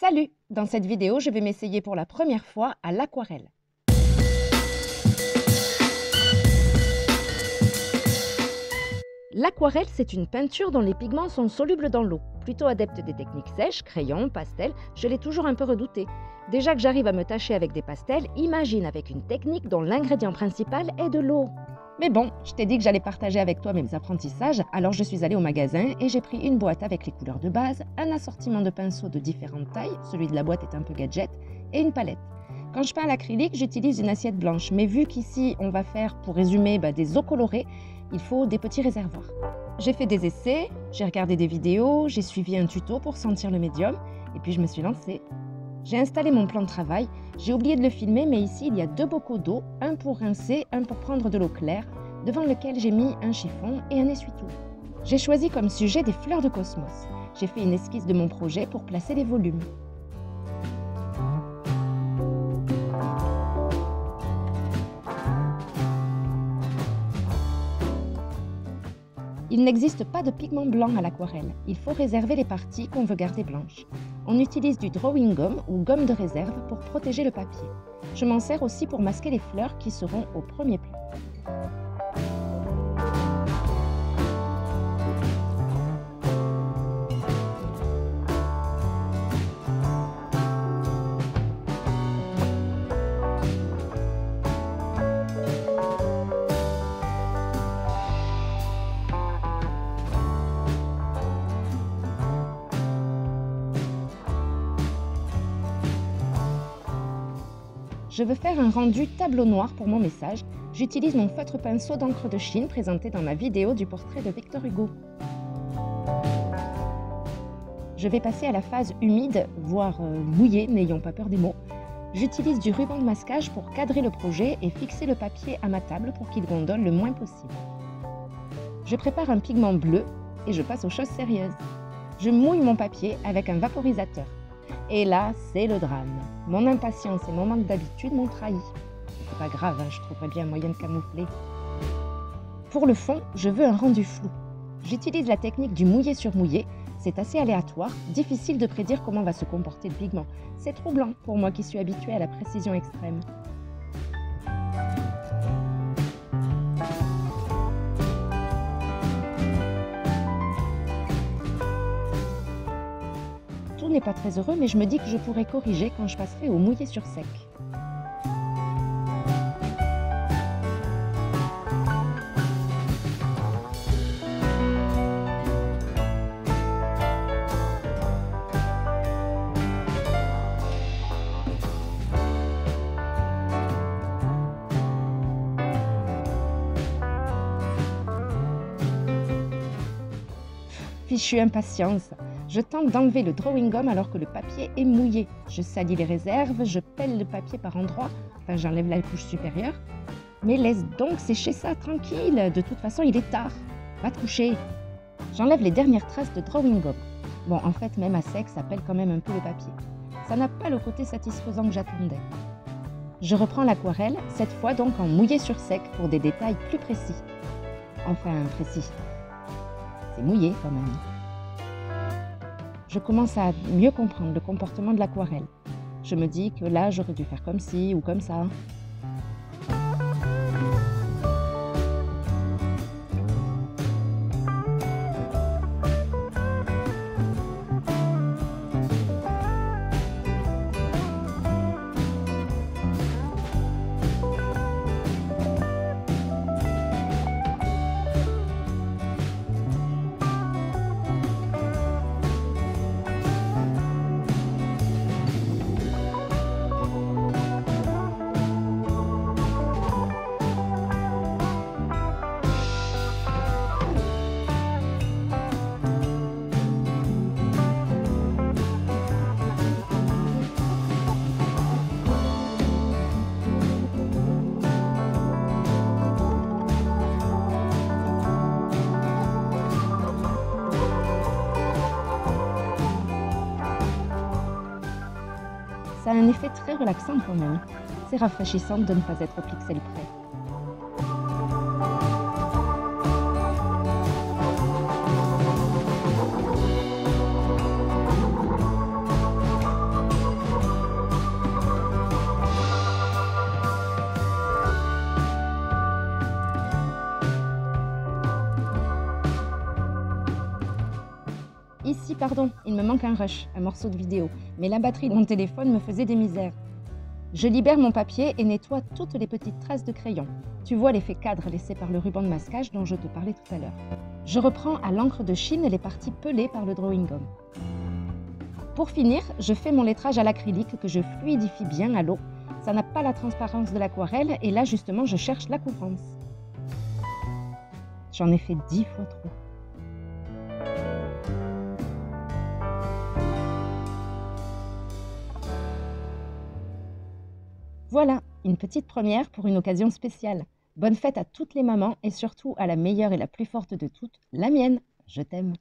Salut! Dans cette vidéo, je vais m'essayer pour la première fois à l'aquarelle. L'aquarelle, c'est une peinture dont les pigments sont solubles dans l'eau. Plutôt adepte des techniques sèches, crayon, pastel, je l'ai toujours un peu redouté. Déjà que j'arrive à me tâcher avec des pastels, imagine avec une technique dont l'ingrédient principal est de l'eau. Mais bon, je t'ai dit que j'allais partager avec toi mes apprentissages, alors je suis allée au magasin et j'ai pris une boîte avec les couleurs de base, un assortiment de pinceaux de différentes tailles, celui de la boîte est un peu gadget, et une palette. Quand je peins à l'acrylique, j'utilise une assiette blanche, mais vu qu'ici on va faire, pour résumer, des eaux colorées, il faut des petits réservoirs. J'ai fait des essais, j'ai regardé des vidéos, j'ai suivi un tuto pour sentir le médium, et puis je me suis lancée. J'ai installé mon plan de travail, j'ai oublié de le filmer, mais ici il y a 2 bocaux d'eau, un pour rincer, un pour prendre de l'eau claire, devant lequel j'ai mis un chiffon et un essuie-tout. J'ai choisi comme sujet des fleurs de cosmos. J'ai fait une esquisse de mon projet pour placer les volumes. Il n'existe pas de pigment blanc à l'aquarelle, il faut réserver les parties qu'on veut garder blanches. On utilise du drawing gum ou gomme de réserve pour protéger le papier. Je m'en sers aussi pour masquer les fleurs qui seront au premier plan. Je veux faire un rendu tableau noir pour mon message. J'utilise mon feutre pinceau d'encre de Chine présenté dans ma vidéo du portrait de Victor Hugo. Je vais passer à la phase humide, voire mouillée, n'ayons pas peur des mots. J'utilise du ruban de masquage pour cadrer le projet et fixer le papier à ma table pour qu'il gondole le moins possible. Je prépare un pigment bleu et je passe aux choses sérieuses. Je mouille mon papier avec un vaporisateur. Et là, c'est le drame. Mon impatience et mon manque d'habitude m'ont trahi. C'est pas grave, je trouverai bien un moyen de camoufler. Pour le fond, je veux un rendu flou. J'utilise la technique du mouillé sur mouillé. C'est assez aléatoire, difficile de prédire comment va se comporter le pigment. C'est troublant pour moi qui suis habituée à la précision extrême. Tout n'est pas très heureux, mais je me dis que je pourrais corriger quand je passerai au mouillé sur sec. Fichue impatience. Je tente d'enlever le drawing gum alors que le papier est mouillé. Je salis les réserves, je pèle le papier par endroits, enfin j'enlève la couche supérieure. Mais laisse donc sécher ça tranquille, de toute façon il est tard. Va te coucher. J'enlève les dernières traces de drawing gum. Bon, en fait, même à sec, ça pèle quand même un peu le papier. Ça n'a pas le côté satisfaisant que j'attendais. Je reprends l'aquarelle, cette fois donc en mouillé sur sec pour des détails plus précis. Enfin, précis. C'est mouillé quand même. Je commence à mieux comprendre le comportement de l'aquarelle. Je me dis que là, j'aurais dû faire comme ci ou comme ça. Ça a un effet très relaxant quand même. C'est rafraîchissant de ne pas être au pixel près. pardon, il me manque un rush, un morceau de vidéo, mais la batterie de mon téléphone me faisait des misères. Je libère mon papier et nettoie toutes les petites traces de crayon. Tu vois l'effet cadre laissé par le ruban de masquage dont je te parlais tout à l'heure. Je reprends à l'encre de Chine les parties pelées par le drawing gum. Pour finir, je fais mon lettrage à l'acrylique que je fluidifie bien à l'eau. Ça n'a pas la transparence de l'aquarelle et là justement je cherche la couvrance. J'en ai fait 10 fois trop. Voilà, une petite première pour une occasion spéciale. Bonne fête à toutes les mamans et surtout à la meilleure et la plus forte de toutes, la mienne. Je t'aime.